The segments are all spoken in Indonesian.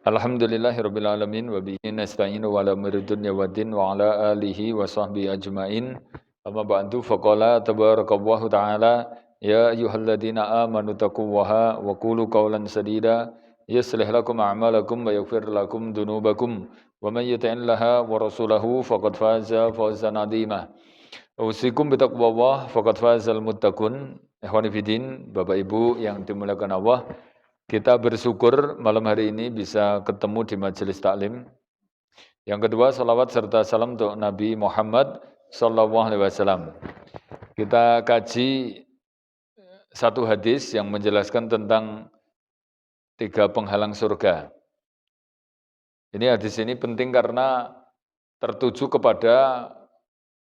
Alhamdulillahirabbil alamin wa bihi nasta'inu wa ala umuri dunya waddin wa ala alihi wa sahbihi ajmain. Amma ba'du faqala tabarakallahu ta'ala ya ayyuhalladzina amanu taqullaha wa qulu qawlan sadida yuslih lakum a'malakum wa yaghfir lakum dunubakum wa may yuti'illaha wa rasulahu faqad faza fawzan 'azima. Usikum bitaqwallah faqad fazal muttaqun. Ikhwani fiddin, Bapak Ibu yang dimuliakan Allah, kita bersyukur malam hari ini bisa ketemu di majelis taklim. Yang kedua, salawat serta salam untuk Nabi Muhammad SAW. Kita kaji satu hadis yang menjelaskan tentang 3 penghalang surga. Ini hadis ini penting karena tertuju kepada,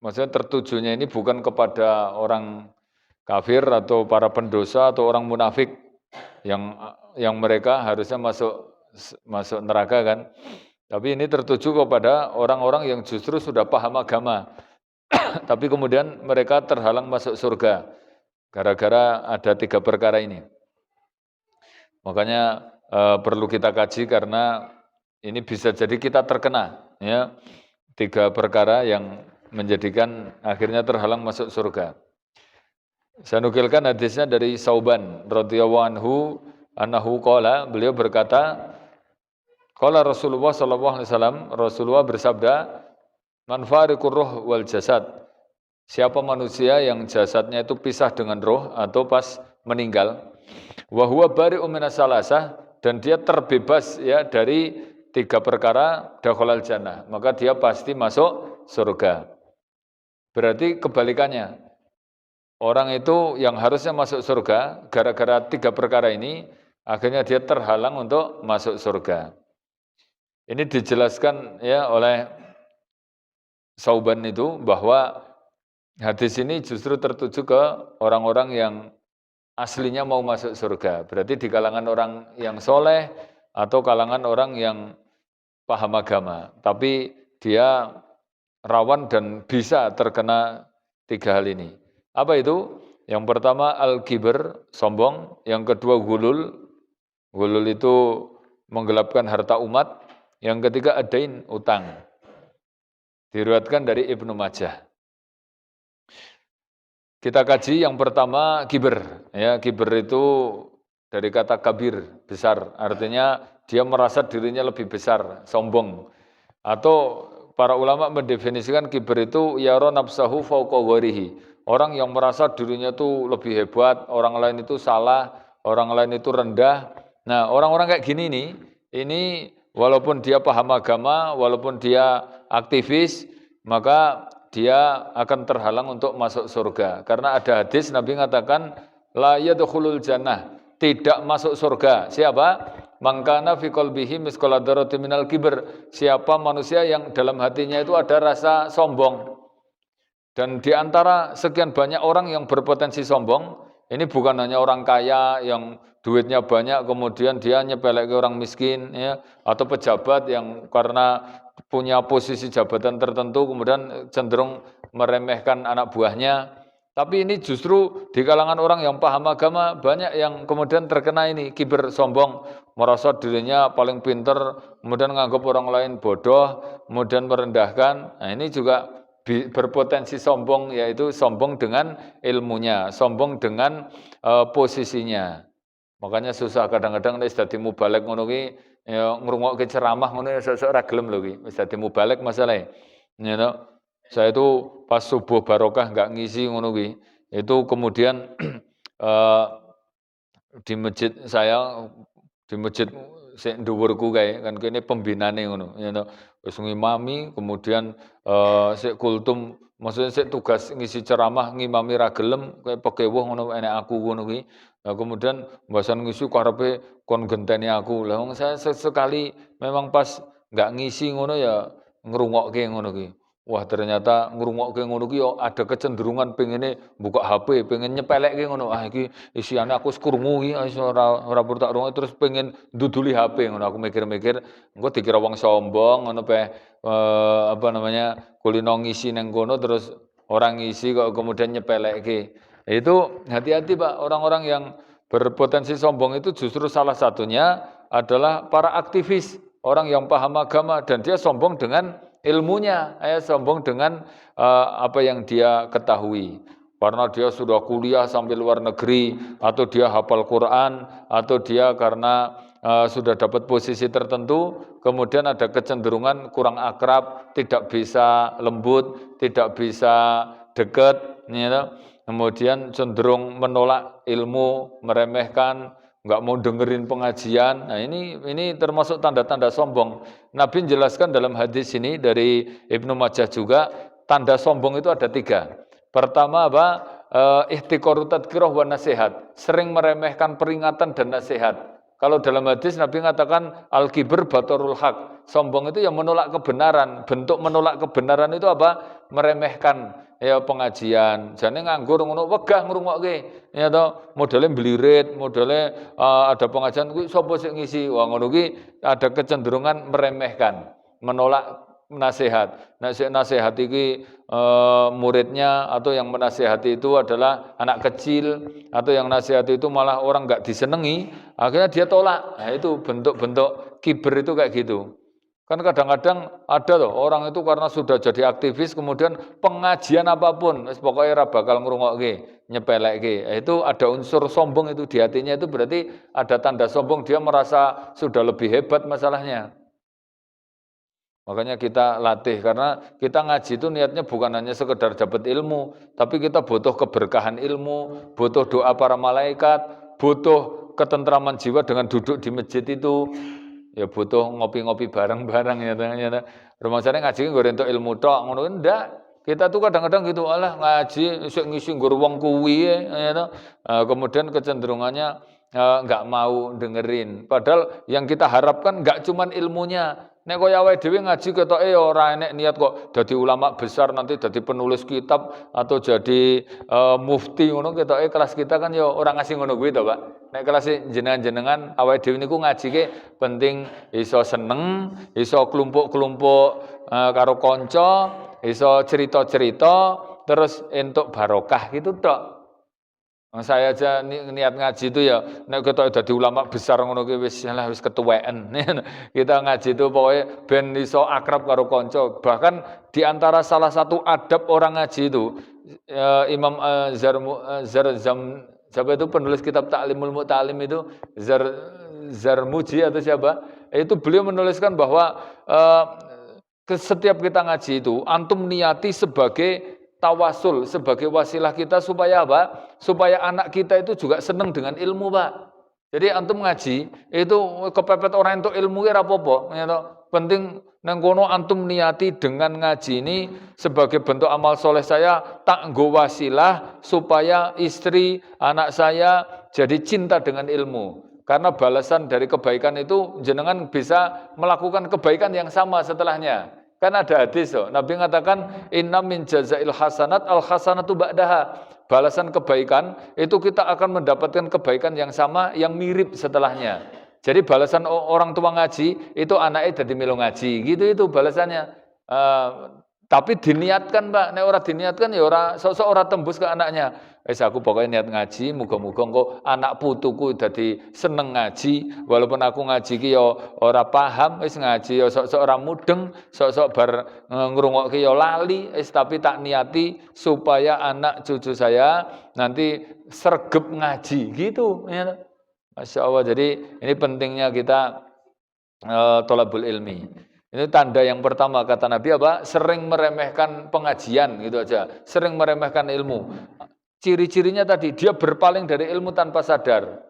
maksudnya tertujunya ini bukan kepada orang kafir atau para pendosa atau orang munafik yang mereka harusnya masuk neraka kan. Tapi ini tertuju kepada orang-orang yang justru sudah paham agama. Tapi kemudian mereka terhalang masuk surga gara-gara ada 3 perkara ini. Makanya perlu kita kaji karena ini bisa jadi kita terkena ya 3 perkara yang menjadikan akhirnya terhalang masuk surga. Saya nukilkan hadisnya dari Sauban radhiyallahu anhu annahu qala, beliau berkata, qala Rasulullah sallallahu alaihi wasallam, Rasulullah bersabda, man fariqur ruh wal jasad, siapa manusia yang jasadnya itu pisah dengan roh atau pas meninggal, wa huwa bari'un minas salasah, dan dia terbebas ya dari 3 perkara, dakhalal jannah, maka dia pasti masuk surga. Berarti kebalikannya. Orang itu yang harusnya masuk surga, gara-gara 3 perkara ini, akhirnya dia terhalang untuk masuk surga. Ini dijelaskan ya oleh Sauban itu bahwa hadis ini justru tertuju ke orang-orang yang aslinya mau masuk surga. Berarti di kalangan orang yang soleh atau kalangan orang yang paham agama. Tapi dia rawan dan bisa terkena 3 hal ini. Apa itu? Yang pertama al-kibr, sombong. Yang kedua gulul. Gulul itu menggelapkan harta umat. Yang ketiga adain, utang. Diriwayatkan dari Ibnu Majah. Kita kaji yang pertama kibr. Ya, kibr itu dari kata kabir, besar. Artinya dia merasa dirinya lebih besar, sombong. Atau para ulama mendefinisikan kibr itu yara nafsahu fauqa gharihi. Orang yang merasa dirinya itu lebih hebat, orang lain itu salah, orang lain itu rendah. Nah, orang-orang kayak gini nih, ini walaupun dia paham agama, walaupun dia aktivis, maka dia akan terhalang untuk masuk surga. Karena ada hadis Nabi mengatakan, la yadkhulul jannah, tidak masuk surga. Siapa? Mangkana fi qalbihi misqala dzarratin minal kibr. Siapa manusia yang dalam hatinya itu ada rasa sombong. Dan di antara sekian banyak orang yang berpotensi sombong, ini bukan hanya orang kaya yang duitnya banyak kemudian dia nyepelek ke orang miskin ya, atau pejabat yang karena punya posisi jabatan tertentu kemudian cenderung meremehkan anak buahnya. Tapi ini justru di kalangan orang yang paham agama banyak yang kemudian terkena ini kibir, sombong, merasa dirinya paling pinter, kemudian menganggap orang lain bodoh, kemudian merendahkan. Nah, ini juga berpotensi sombong, yaitu sombong dengan ilmunya, sombong dengan posisinya. Makanya susah kadang-kadang wis dadi mubalek ngono ki ya ngrungokke ceramah ngono ya sok-sok ra gelem lho ki, wis dadi mubalek masalahe. You know, saya itu pas subuh barokah enggak ngisi ngono ki, itu kemudian di masjid saya, di masjid sik dhuwurku kae kan kene pembinane ngono ya to. Wis ngimami kemudian sik kultum, maksudnya sik tugas ngisi ceramah ngimami ra gelem kaya pekewuh ngono enek aku ngono kuwi. Nah, kemudian mbasan ngisi karepe kon genteni aku. Lah wong saya sesekali memang pas enggak ngisi ngono ya ngrungokke ngono kuwi. Wah, ternyata ngrungokke ngono kuwi ada kecenderungan pengene buka HP, pengen nyepelekke ngono. Ah iki isiane aku krungu iki ora perlu tak rungokke terus pengen nduduli HP ngono. Aku mikir-mikir engko dikira wong sombong ngono apa namanya kulino ngisi nang kono terus orang ngisi kok kemudian nyepelekke. Itu hati-hati Pak, orang-orang yang berpotensi sombong itu justru salah satunya adalah para aktivis, orang yang paham agama dan dia sombong dengan ilmunya, sombong dengan apa yang dia ketahui. Karena dia sudah kuliah sampai luar negeri, atau dia hafal Quran, atau dia karena sudah dapat posisi tertentu, kemudian ada kecenderungan kurang akrab, tidak bisa lembut, tidak bisa dekat, kemudian cenderung menolak ilmu, meremehkan, nggak mau dengerin pengajian. Nah ini termasuk tanda-tanda sombong. Nabi menjelaskan dalam hadis ini dari Ibnu Majah juga, tanda sombong itu ada 3. Pertama apa? Ihtiqaru tadhkirah wa nasihat. Sering meremehkan peringatan dan nasihat. Kalau dalam hadis Nabi mengatakan al-kibr batarul haq. Sombong itu yang menolak kebenaran. Bentuk menolak kebenaran itu apa? Meremehkan pengajian. Jane nganggur ngono wegah ngrungokke. Ya to, modele blirit, modele ada pengajian kuwi sapa sing ngisi. Wah ngono kuwi ada kecenderungan meremehkan, menolak nasihat. Nasihat iki muridnya atau yang menasihati itu adalah anak kecil, atau yang nasihati itu malah orang nggak disenangi, akhirnya dia tolak. Nah itu bentuk-bentuk kiber itu kayak gitu. Kan kadang-kadang ada loh orang itu karena sudah jadi aktivis kemudian pengajian apapun pokoknya bakal ngrungokke, nyepelekke. Itu ada unsur sombong itu di hatinya, itu berarti ada tanda sombong, dia merasa sudah lebih hebat masalahnya. Makanya kita latih, karena kita ngaji itu niatnya bukan hanya sekedar dapat ilmu, tapi kita butuh keberkahan ilmu, butuh doa para malaikat, butuh ketentraman jiwa dengan duduk di masjid itu, ya butuh ngopi-ngopi bareng-bareng ya. Rumah saya ngaji nggak untuk ilmu tok, ngono ndak. Kita tuh kadang-kadang gitu, alah ngaji ngisi nggur wong kuwi ya. Kemudian kecenderungannya nggak mau dengerin. Padahal yang kita harapkan nggak cuman ilmunya. Nek kaya awake dhewe ngaji ketoke ya ora enek niat kok dadi ulama besar, nanti dadi penulis kitab atau jadi mufti ngono, ketoke kelas kita kan ya ora ngasih ngono kuwi to, Pak. Nek kelas jenengan-jenengan awake dhewe niku ngaji ke penting iso seneng, iso kelompok-kelompok karo kanca, iso cerita-cerita, terus entuk barokah gitu tok. Saya aja niat ngaji itu ya nek ketok dadi ulama besar ngono ki wis ketuweken. Kita ngaji itu pokoknya ben iso akrab karo kanca. Bahkan di antara salah satu adab orang ngaji itu Imam siapa itu penulis kitab Ta'limul Mu'talim itu Zarmuji atau siapa? Itu beliau menuliskan bahwa setiap kita ngaji itu antum niati sebagai tawasul, sebagai wasilah kita supaya apa? Supaya anak kita itu juga senang dengan ilmu, Pak. Jadi antum ngaji itu kepepet orang itu ilmu ora apa-apa, penting nang kono antum niati dengan ngaji ini sebagai bentuk amal soleh saya, tak nggo wasilah supaya istri, anak saya jadi cinta dengan ilmu. Karena balasan dari kebaikan itu jenengan bisa melakukan kebaikan yang sama setelahnya. Kan ada hadis Nabi mengatakan inna min jazail hasanat al hasanatu ba'daha. Balasan kebaikan itu kita akan mendapatkan kebaikan yang sama, yang mirip setelahnya. Jadi balasan orang tua ngaji itu anaknya jadi melu ngaji, gitu itu balasannya. Tapi diniatkan, Pak. Nek ora diniatkan ya ora sok-sok ora tembus ke anaknya. Wis aku pokoknya niat ngaji, muga-muga engko anak putuku dadi seneng ngaji, walaupun aku ngaji ki ya ora paham, wis ngaji ya sok-sok ora mudeng, sok-sok bar ngrungokke ya lali, wis tapi tak niati supaya anak cucu saya nanti sregep ngaji gitu ya. Masya Allah. Jadi ini pentingnya kita thalabul ilmi. Ini tanda yang pertama kata Nabi apa? Sering meremehkan pengajian gitu aja, sering meremehkan ilmu. Ciri-cirinya tadi dia berpaling dari ilmu tanpa sadar.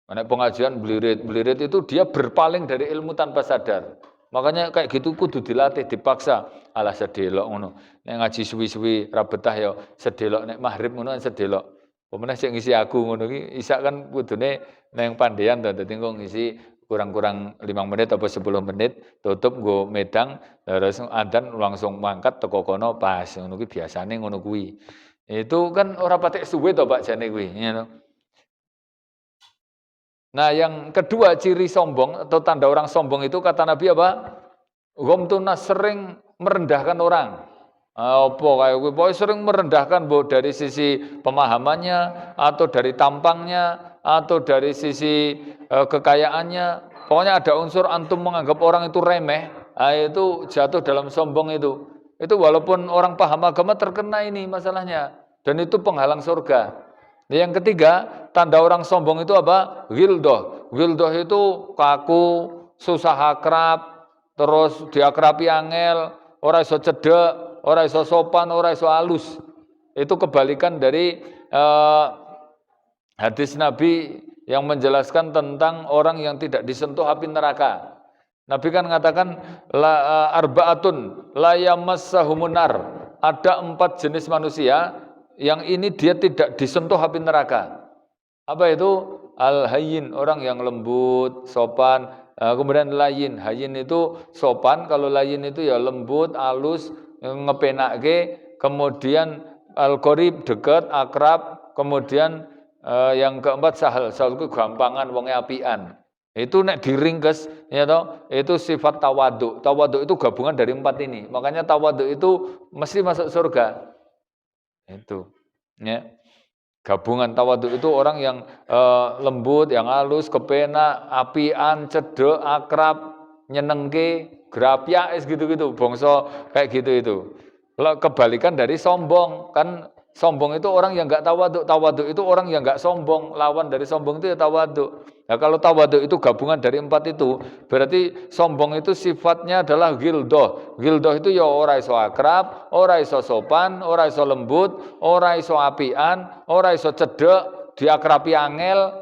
Karena pengajian belirit itu dia berpaling dari ilmu tanpa sadar. Makanya kayak gitu kudu dilatih, dipaksa. Alah sedelok ngono. Nek ngaji suwi-suwi ra betah ya sedelok, nek maghrib ngono sedelok. Pemenah sing ngisi aku ngono ki isak kan kudune nang pandean to, dadi engko ngisi kurang-kurang 5 menit atau 10 menit, tutup nggo medang, terus adzan langsung mangkat teko kono pas ngono kuwi biasane ngono kuwi. Itu kan ora patek suwe to Pak jane kuwi, Nah, yang kedua ciri sombong atau tanda orang sombong itu kata Nabi apa? Ghamtuna sering merendahkan orang. Apa kayak gue sering merendahkan dari sisi pemahamannya atau dari tampangnya atau dari sisi kekayaannya. Pokoknya ada unsur antum menganggap orang itu remeh, itu jatuh dalam sombong itu. Itu walaupun orang paham agama terkena ini masalahnya. Dan itu penghalang surga. Yang ketiga, tanda orang sombong itu apa? Ghildoh. Ghildoh itu kaku, susah akrab, terus diakrabi angel, ora iso cedek, ora iso sopan, ora iso halus. Itu kebalikan dari hadis Nabi yang menjelaskan tentang orang yang tidak disentuh api neraka. Nabi kan mengatakan arba'atun la yamassahumun nar. Ada 4 jenis manusia yang ini dia tidak disentuh api neraka. Apa itu? Al-hayyin, orang yang lembut, sopan. Kemudian layin, hayyin itu sopan, kalau layin itu ya lembut, halus, ngepenake. Kemudian al-qarib, dekat, akrab. Kemudian yang keempat sahal itu gampangan, wonge apian. Itu nek diringkes ya toh, itu sifat tawaduk. Tawaduk itu gabungan dari 4 ini. Makanya tawaduk itu mesti masuk surga. Itu ya. Gabungan tawaduk itu orang yang lembut, yang halus, kepenak, apian, cedek, akrab, nyenengke, grapya gitu-gitu, bangsa kayak gitu itu. Kebalikan dari sombong, kan sombong itu orang yang enggak tawaduk, tawaduk itu orang yang enggak sombong, lawan dari sombong itu ya tawaduk. Nah, kalau tawaduk itu gabungan dari 4 itu, berarti sombong itu sifatnya adalah ghildoh. Ghildoh itu ya ora iso akrab, ora iso sopan, ora iso lembut, ora iso apian, ora iso cedek, diakrabi angel.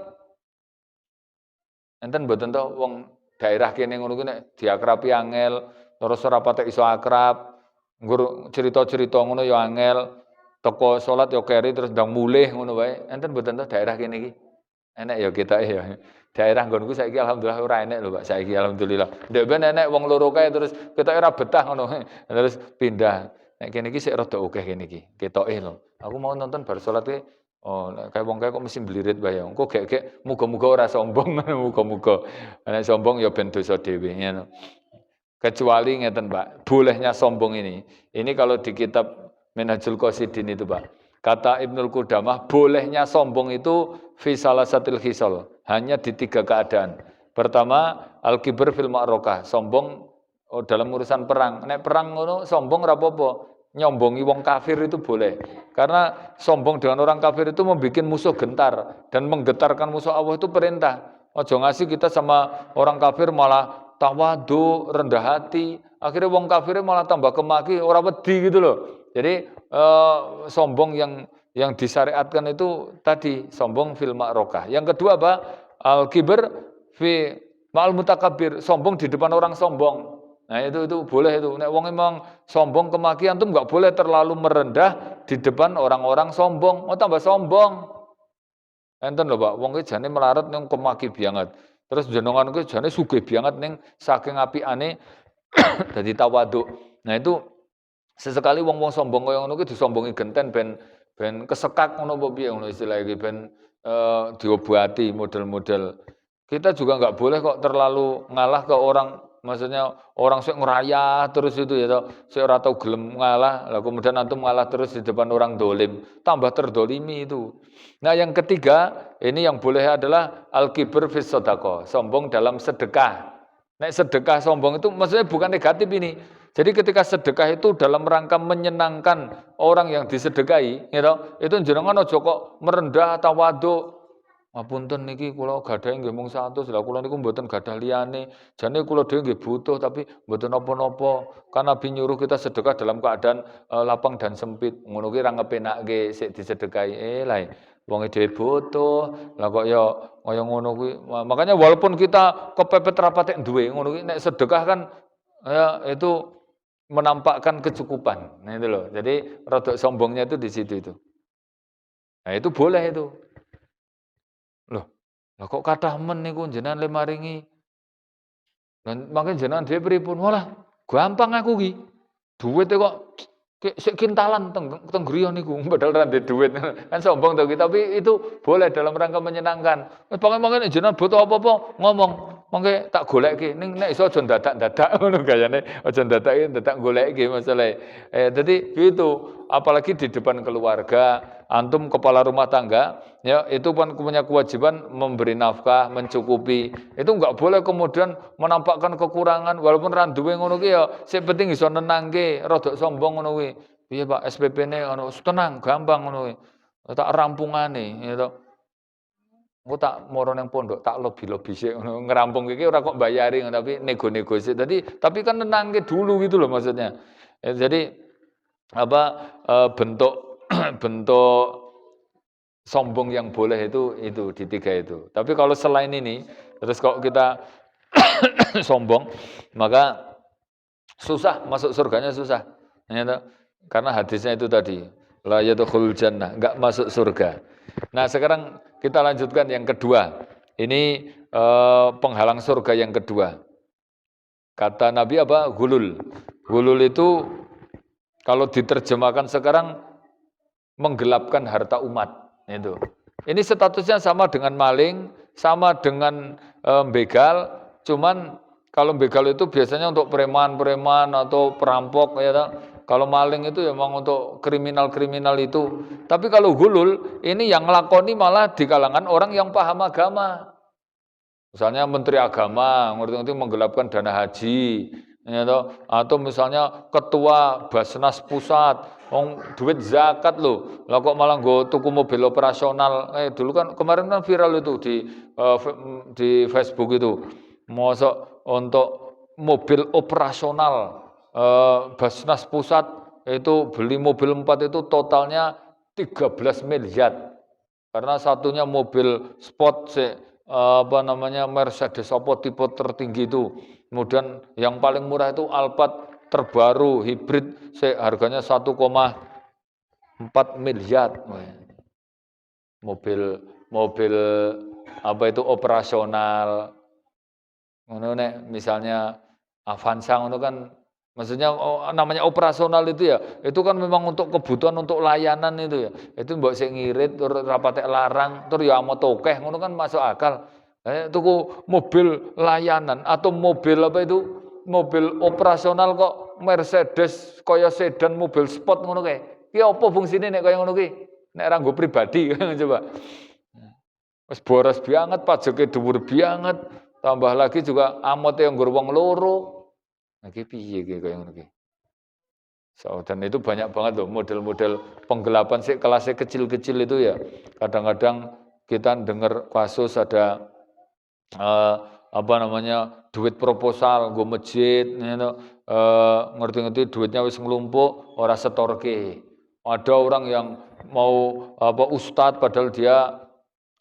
Enten mboten to wong daerah kene ngono kuwi nek diakrabi angel, terus ora patek iso akrab, nggur cerita-cerita ngono ya angel. Toko salat ya keri terus ndang mulih ngono wae. Enten mboten to daerah kene iki? Enek ya ketoke ya. Daerah nggonku saiki alhamdulillah ora enek lho Pak, saiki alhamdulillah. Ndek ben enek wong loro kae terus ketoke ora betah ngono. Terus pindah. Nek kene iki sik rada akeh kene iki. Ketoke lho. Aku mau nonton bar salat ki kayak wong kae kok mesti mblirit wae. Engko gek-gek muga-muga ora sombong, muga-muga. Nek sombong ya ben dosa dhewe ngono. Kecuali ngeten Pak, bolehnya sombong ini. Ini kalau di kitab Minhajul Qasidin itu Pak. Kata Ibnul Qudamah, bolehnya sombong itu fi salasatil khisal, hanya di 3 keadaan. Pertama, al-kibr fil ma'rokah, sombong dalam urusan perang. Nek perang ngono sombong ora apa-apa. Nyombongi wong kafir itu boleh. Karena sombong dengan orang kafir itu membuat musuh gentar dan menggetarkan musuh Allah itu perintah. Ojo ngasih kita sama orang kafir malah tawadu, rendah hati. Akhirnya wong kafirnya malah tambah kemaki, ora wedi gitu loh. Jadi sombong yang disyariatkan itu tadi sombong fil ma'rokah. Yang kedua apa? Al-kibr fi ma'al mutakabbir, sombong di depan orang sombong. Nah itu boleh itu. Nek wong emang sombong kemaki antum enggak boleh terlalu merendah di depan orang-orang sombong. Oh tambah sombong. Enten lho Pak, wong ki jane melarat ning kemaki banget. Terus jenengan ki jane sugih banget ning saking apikane dadi tawaduk. Nah itu sesekali wong-wong sombong kaya ngono ki disombongi genten ben kesekak ngono apa piye ngono istilah iki ben diobati model-model. Kita juga enggak boleh kok terlalu ngalah ke orang, maksudnya orang sik ngerayah terus itu ya toh, sik ora tau gelem ngalah, lah kemudian antum ngalah terus di depan orang dolim, tambah terdolimi itu. Nah, yang ketiga, ini yang boleh adalah al-kibr fis shadaqah, sombong dalam sedekah. Nek sedekah sombong itu maksudnya bukan negatif ini. Jadi ketika sedekah itu dalam rangka menyenangkan orang yang disedekahi, gitu, itu jenengan aja kok merendah tawadhu. Ngapunten niki kula gadhahe nggih mung 100, lha kula niku mboten gadah liyane. Jane kula dhewe nggih butuh tapi mboten napa-napa. Kan Nabi nyuruh kita sedekah dalam keadaan lapang dan sempit. Ngono ki ra ngepenake sik disedekahi. Lah wong dhewe butuh. Lah kok ya kaya ngono kuwi. Makanya walaupun kita kepepet rapatek duwe ngono ki nek sedekah kan ya itu menampakkan kecukupan. Nah itu loh. Jadi rodok sombongnya itu di situ itu. Nah itu boleh itu. Loh, lah kok kathah men niku jenengan le maringi. Dan mangke jenengan dhewe pripun? Walah, gampang aku ki. Duwite kok sik kintalan teng griya niku padahal ra ndek duit. Kan sombong to ki, tapi itu boleh dalam rangka menyenangkan. Wis pokoke jenengan butuh apa-apa ngomong. mangke tak goleki ning nek iso aja dadak-dadak ngono gayane, aja dadak goleki masalah. Jadi gitu, apalagi di depan keluarga, antum kepala rumah tangga, ya itu kan punya kewajiban memberi nafkah, mencukupi. Itu enggak boleh kemudian menampakkan kekurangan walaupun ra duwe ngono ki ya, sing penting iso nenangke, rada sombong ngono kuwi. Piye Pak SPP-ne ngono, tenang, gampang ngono kuwi. Tak rampungane, gitu. Engko tak moro nang pondok, tak lobi-lobi sik ngono, ngerampung iki ora kok bayari tapi nego-nego sik. Tapi kan nenangke dulu gitu loh maksudnya. Jadi apa bentuk bentuk sombong yang boleh itu di tiga itu. Tapi kalau selain ini, terus kalau kita sombong, maka susah masuk surganya susah. Ya, karena hadisnya itu tadi, la yadkhulul jannah, enggak masuk surga. Nah, sekarang kita lanjutkan yang kedua. Ini penghalang surga yang kedua. Kata Nabi apa? Gulul. Gulul itu kalau diterjemahkan sekarang menggelapkan harta umat. Itu. Ini statusnya sama dengan maling, sama dengan begal, cuman kalau begal itu biasanya untuk preman-preman atau perampok ya. Kalau maling itu memang untuk kriminal-kriminal itu. Tapi kalau gulul, ini yang ngelakoni malah di kalangan orang yang paham agama. Misalnya Menteri Agama, ngerti-ngerti menggelapkan dana haji. Ya, atau misalnya Ketua Basnas Pusat, duit zakat loh. Lah kok malah nggo tuku mobil operasional. Dulu kan kemarin kan viral itu di Facebook itu. Mosok untuk mobil operasional Basnas Pusat itu beli mobil 4 itu totalnya 13 miliar. Karena satunya mobil sport Mercedes apa tipe tertinggi itu. Kemudian yang paling murah itu Alphard terbaru hibrid harganya 1,4 miliar. Mobil apa itu operasional. Ngono nek misalnya Avanza ngono kan maksudnya namanya operasional itu ya, itu kan memang untuk kebutuhan untuk layanan itu ya. Itu mbok sik ngirit tur ora patek larang, tur ya amo tokeh ngono kan masuk akal. Tuku mobil layanan atau mobil apa itu? Mobil operasional kok Mercedes kaya sedan mobil sport ngono kae. Ki apa fungsine nek kaya ngono ki? Nek ora nggo pribadi coba. Wis boros banget, pajake dhuwur banget. Tambah lagi juga amote yang nggo wong loro. Nah, piye kaya ngono ki. Dan itu banyak banget loh model-model penggelapan sih kelasnya kecil-kecil itu ya. Kadang-kadang kita dengar kasus ada duit proposal nggo masjid ngerti-ngerti duitnya wis nglumpuk ora setorke. Ada orang yang mau ustadz padahal dia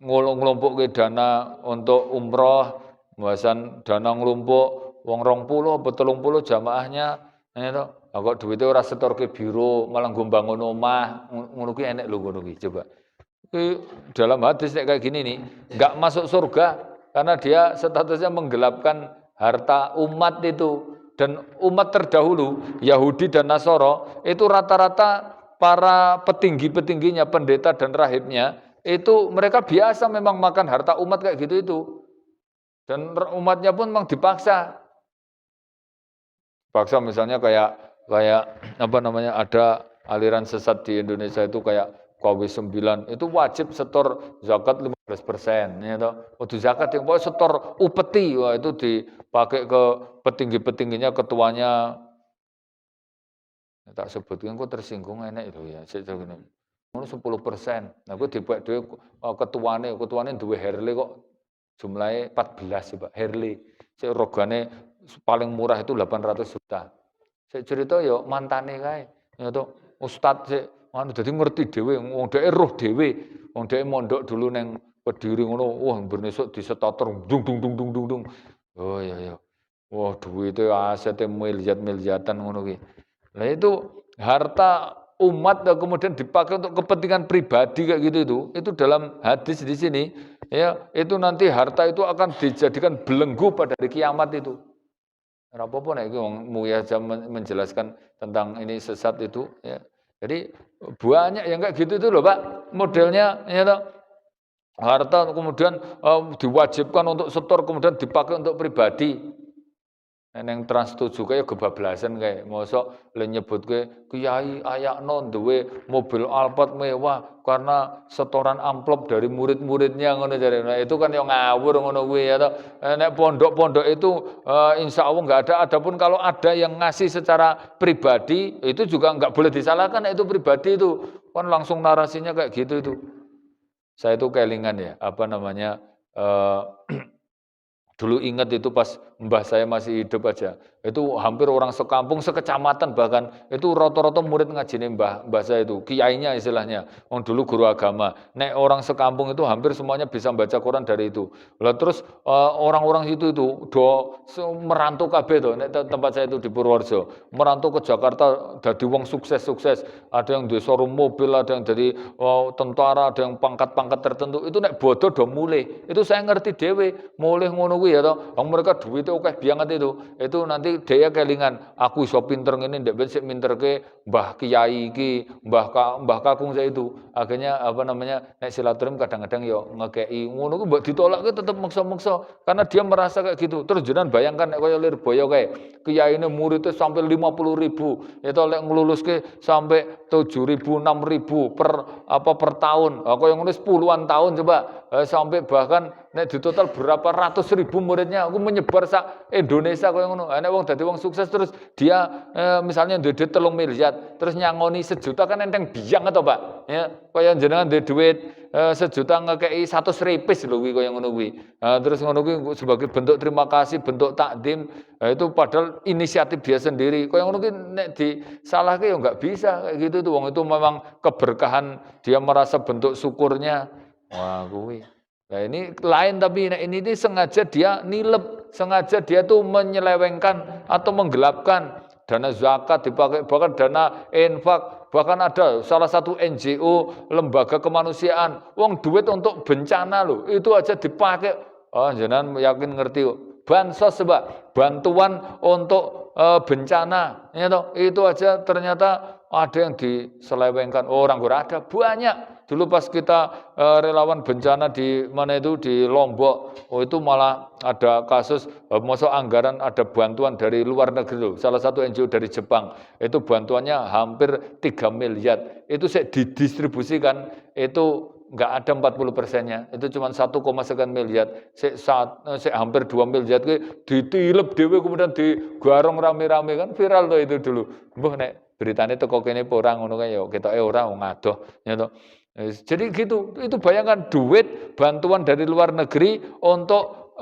ngelumpukke dana untuk umroh, bahasan dana nglumpuk wong 20 apa 30 jamaahnya itu. Kok duitnya ora setorke biro, malah nggo bangun omah, ngono ki enek lho ngono ki coba. Dalam hadis kayak gini nih, enggak masuk surga karena dia statusnya menggelapkan harta umat itu. Dan umat terdahulu, Yahudi dan Nasoro, itu rata-rata para petinggi-petingginya, pendeta dan rahibnya, itu mereka biasa memang makan harta umat kayak gitu itu. Dan umatnya pun memang dipaksa. Paksa misalnya kayak ada aliran sesat di Indonesia itu kayak KW9 itu wajib setor zakat 15%. Ya toh. Zakat yang pokoknya setor upeti, wah itu dipakai ke petinggi-petingginya, ketuanya. Tak sebutkan kok tersinggung enak itu ya. Ngono 10%. Nah gue dibuat dhewe ketuane duwe Harley kok jumlahnya 14 coba Harley. Sik regane paling murah itu 800 juta. Saya cerita ya mantane kae. Ya toh ustaz sik dadi ngerti dhewe wong dhek roh dhewe. Wong dhek mondok dulu neng Kediri ngono, wah bernesuk disetotor dung dung dung dung dung dung. Oh iya. Wah duwite asete miliar-miliaran ngono ki. Nah itu harta umat dan kemudian dipakai untuk kepentingan pribadi kayak gitu itu dalam hadis di sini ya itu nanti harta itu akan dijadikan belenggu pada hari kiamat itu. Apa-apa nek wong muya menjelaskan tentang ini sesat itu ya. Jadi banyak yang kayak gitu itu loh Pak modelnya ya toh. harta kemudian diwajibkan untuk setor kemudian dipakai untuk pribadi. Neng Trans 7 kaya kebablasan kayak mosok le nyebutke kiai ayakno duwe mobil Alphard mewah karena setoran amplop dari murid-muridnya ngono jare. Nah, itu kan yang ngawur ngono kuwi ya toh. Nek pondok-pondok itu insya Allah nggak ada. Adapun kalau ada yang ngasih secara pribadi itu juga nggak boleh disalahkan. Itu pribadi itu kan langsung narasinya kayak gitu itu. Saya itu kelingan ya apa namanya. Dulu ingat itu pas mbah saya masih hidup aja, itu hampir orang sekampung, sekecamatan bahkan, itu rata-rata murid ngajine mbah saya itu, kiainya istilahnya, dulu guru agama. Nek orang sekampung itu hampir semuanya bisa baca Quran dari itu. Lah terus orang-orang itu merantau kabeh to, nek tempat saya itu di Purworejo, merantau ke Jakarta dadi wong sukses-sukses, ada yang di showroom mobil, ada yang jadi tentara, ada yang pangkat-pangkat tertentu, itu nek bodoh do mulih. Itu saya ngerti dewe, mulih ngono kuwi ya toh. Mereka duitnya akeh banget itu. Itu nanti dia kelingan, aku iso pinter ngene ndek ben sik minterke Mbah Kiai iki, Mbah Kakung saya itu. Akhirnya apa namanya? Nek silaturahim kadang-kadang yo ngekei ngono ku mbok ditolak ke tetep maksa-maksa karena dia merasa kayak gitu. Terus jenengan bayangkan nek kaya Lirboyo kae, kiyaine muridnya sampai 50.000, itu lek ngluluske sampai 7.000, 6.000 per tahun. Kaya ngono puluhan tahun coba sampai bahkan nek di total berapa ratus ribu muridnya, aku menyebar sak Indonesia kaya ngono. Nek wong dadi wong sukses terus dia misalnya duwe duit 3 miliar, terus nyangoni 1 juta kan enteng biang atau Pak. Ya, kaya jenengan duwe duit 1 juta ngekei 100 repis lho kuwi kaya ngono kuwi. Terus ngono kuwi sebagai bentuk terima kasih, bentuk takdim, itu padahal inisiatif dia sendiri. Kaya ngono kuwi nek disalahke ya enggak bisa kayak gitu tuh wong itu memang keberkahan dia merasa bentuk syukurnya. Wah, kuwi. Nah ini lain tapi ini sengaja dia nilep, sengaja dia tuh menyelewengkan atau menggelapkan dana zakat dipakai, bahkan dana infak, bahkan ada salah satu NGO lembaga kemanusiaan, uang duit untuk bencana loh, itu aja dipakai. Jangan yakin ngerti bansos sebab bantuan untuk bencana, itu aja ternyata ada yang diselewengkan. Orang ada banyak. Dulu pas kita relawan bencana di mana itu di Lombok, itu malah ada kasus masuk anggaran ada bantuan dari luar negeri loh. Salah satu NGO dari Jepang, itu bantuannya hampir 3 miliar. Itu saya didistribusikan, itu enggak ada 40%-nya. Itu cuma 1, miliar. Saya hampir 2 miliar ditilep dhewe kemudian digarong rame-rame kan viral tuh itu dulu. Mbah nek beritane teko kene apa ora ngono kae ya ketoke ora wong adoh ya toh. Jadi gitu, itu bayangkan duit bantuan dari luar negeri untuk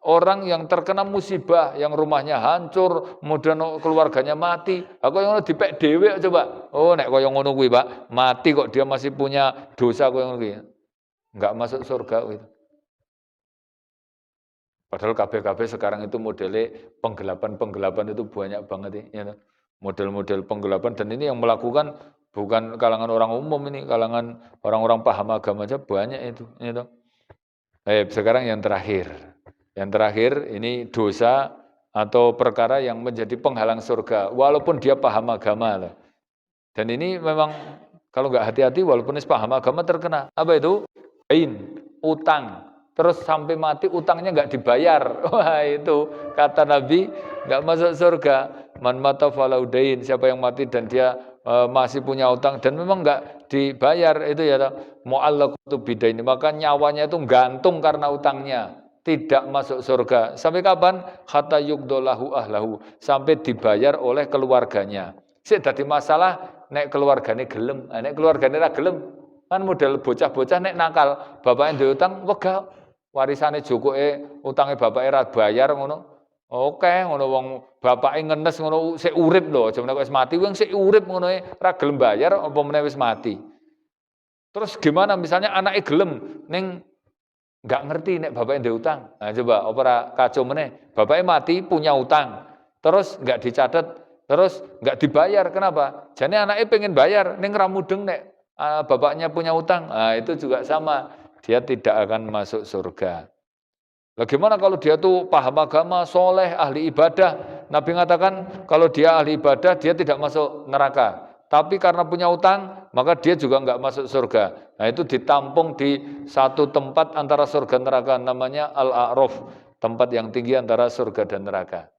orang yang terkena musibah, yang rumahnya hancur, kemudian keluarganya mati. Aku yang ngono dipek dhewe coba. Nek kaya ngono kuwi, Pak, mati kok dia masih punya dosa kaya ngono kuwi. Enggak masuk surga gitu. Padahal kabeh-kabeh sekarang itu modelnya penggelapan itu banyak banget ya. Model-model penggelapan dan ini yang melakukan bukan kalangan orang umum ini, kalangan orang-orang paham agama aja banyak itu. Ya. Sekarang yang terakhir. Yang terakhir ini dosa atau perkara yang menjadi penghalang surga, walaupun dia paham agama. Dan ini memang kalau nggak hati-hati, walaupun paham agama terkena. Apa itu? Utang. Terus sampai mati utangnya nggak dibayar. Wah itu kata Nabi nggak masuk surga. Man mata falaudain, siapa yang mati dan dia masih punya utang dan memang nggak dibayar itu ya mu'allaqatu bidaini, maka nyawanya itu gantung karena utangnya, tidak masuk surga. Sampai kapan? Hatta yugdolahu ahlahu, sampai dibayar oleh keluarganya. Sik dadi masalah nek keluargane gelem, nek keluargane ra gelem kan model bocah-bocah nek nakal, bapaknya duwe utang wegah warisane jokoke utange bapake ra bayar ngono. Oke, ngono wong bapake ngenes ngono sik urip lho, aja menawa wis mati wong sik urip ngono ra gelem bayar apa meneh wis mati. Terus gimana misalnya anaknya gelem ning enggak ngerti nek bapaknya ndek utang. Nah coba apa ora kacau meneh. Bapaknya mati punya utang. Terus enggak dicatat, terus enggak dibayar. Kenapa? Jane anaknya pengen bayar ning ra mudeng nek bapaknya punya utang. Nah itu juga sama. Dia tidak akan masuk surga. Bagaimana kalau dia tuh paham agama, soleh, ahli ibadah? Nabi mengatakan kalau dia ahli ibadah, dia tidak masuk neraka. tapi karena punya utang, maka dia juga enggak masuk surga. Nah, itu ditampung di satu tempat antara surga dan neraka, namanya Al-A'raf, tempat yang tinggi antara surga dan neraka.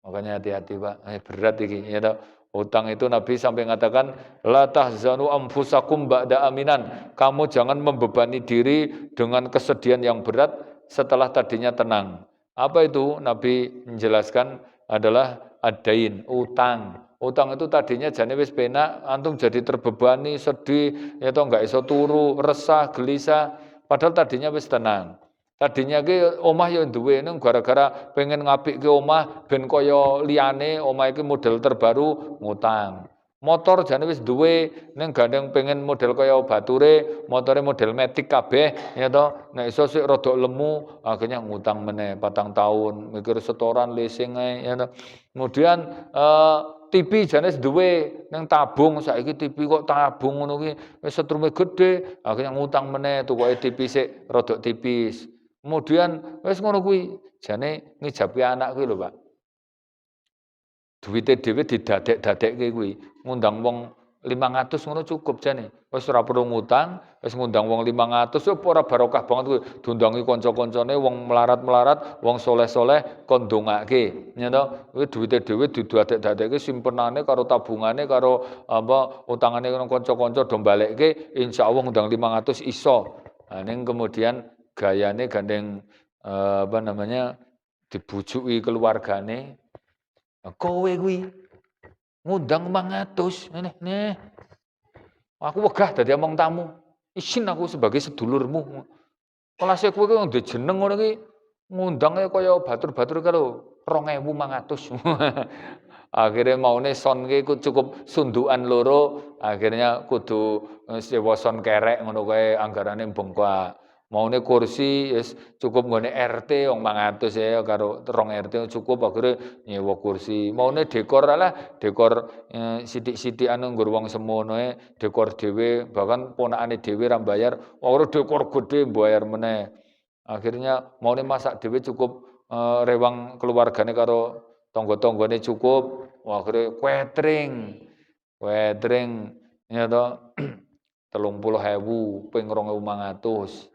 Makanya hati-hati Pak, berat ini. Ya, toh. Utang itu Nabi sampai mengatakan, la tahzanu anfusakum ba'da aminan. Kamu jangan membebani diri dengan kesedihan yang berat setelah tadinya tenang. Apa itu? Nabi menjelaskan adalah adain, utang. Utang itu tadinya jane wis penak, antum jadi terbebani, sedih, ya toh enggak iso turu, resah, gelisah, padahal tadinya wis tenang. Tadinya ki omah ya duwe nang gara-gara pengen ngapikke omah ben kaya liyane, omah iki model terbaru ngutang. Motor jane wis duwe ning gandeng pengen model kaya bature, motore model matic kabeh ya toh. Nek iso sik rada lemu, akhirnya ngutang meneh 4 tahun, mikir setoran leasing ae ya toh. Kemudian TV jane wis duwe ning tabung, saiki TV kok tabung ngono ki wis setrume gedhe, akhirnya ngutang meneh tukoke TV sik rada tipis. Kemudian wis ngono kuwi, jane ngijabi anak kuwi lho, Pak. Duwite dhewe didadek-dadekke kuwi, ngundang wong 500 ngono cukup jane. Wis ora perlu ngutang, wis ngundang wong 500 yo ora barokah banget kuwi. Diundangi kanca-kancane wong melarat-melarat, wong soleh-soleh kon ndongake, ya toh. Kuwi duwite dhewe didadek-dadekke simpenane karo tabungane karo apa utangane nang kanca-kanca do balekke, insyaallah ngundang 500 iso. Nah, ning kemudian gayane gandeng apa namanya dibujuki keluargane. Kowe kuwi ngundang 500 nih. Aku wegah dadi omong tamu. Isin aku sebagai sedulurmu. Kelase kowe ki ndek jeneng ngono ki ngundange kaya batur-batur karo 2500. Akhirnya maune son ki cukup sundukan loro, akhirnya kudu sewa son kerek ngono kae anggarane bengkak. Maune kursi wis cukup nggone RT wong 500 ya karo 2 RT cukup akhirnya nyewa kursi. Maune dekor lah, dekor sithik-sithikan nggo wong semono dekor dhewe, bahkan ponakane dhewe ra bayar, ora dekor gedhe bayar meneh. Akhirnya maune masak dhewe cukup rewang keluargane karo tangga-tanggane cukup. Wah, akhirnya catering ya toh 30.000 ping 2.500.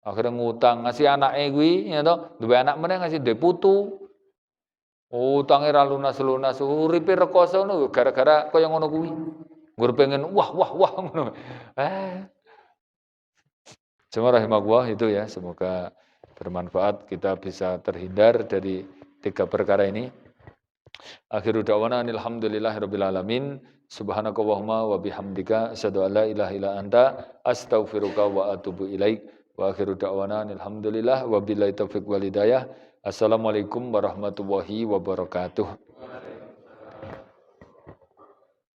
Akhirnya ngutang ngasih anake kuwi ya toh, duwe anak meneh ngasih duwe putu. Utange ra lunas-lunas, uripe rekoso ngono gara-gara kaya ngono kuwi. Nggur pengen wah ngono. Cuma rahimakumullah itu ya, semoga bermanfaat, kita bisa terhindar dari 3 perkara ini. Akhiru da'wana alhamdulillahirabbil alamin. Subhanakallahumma wa bihamdika asyhadu an la ilaha illa anta astaghfiruka wa atubu ilaik. Wa akhiru da'wana alhamdulillah wa billahi taufiq wal hidayah. Assalamualaikum warahmatullahi wabarakatuh.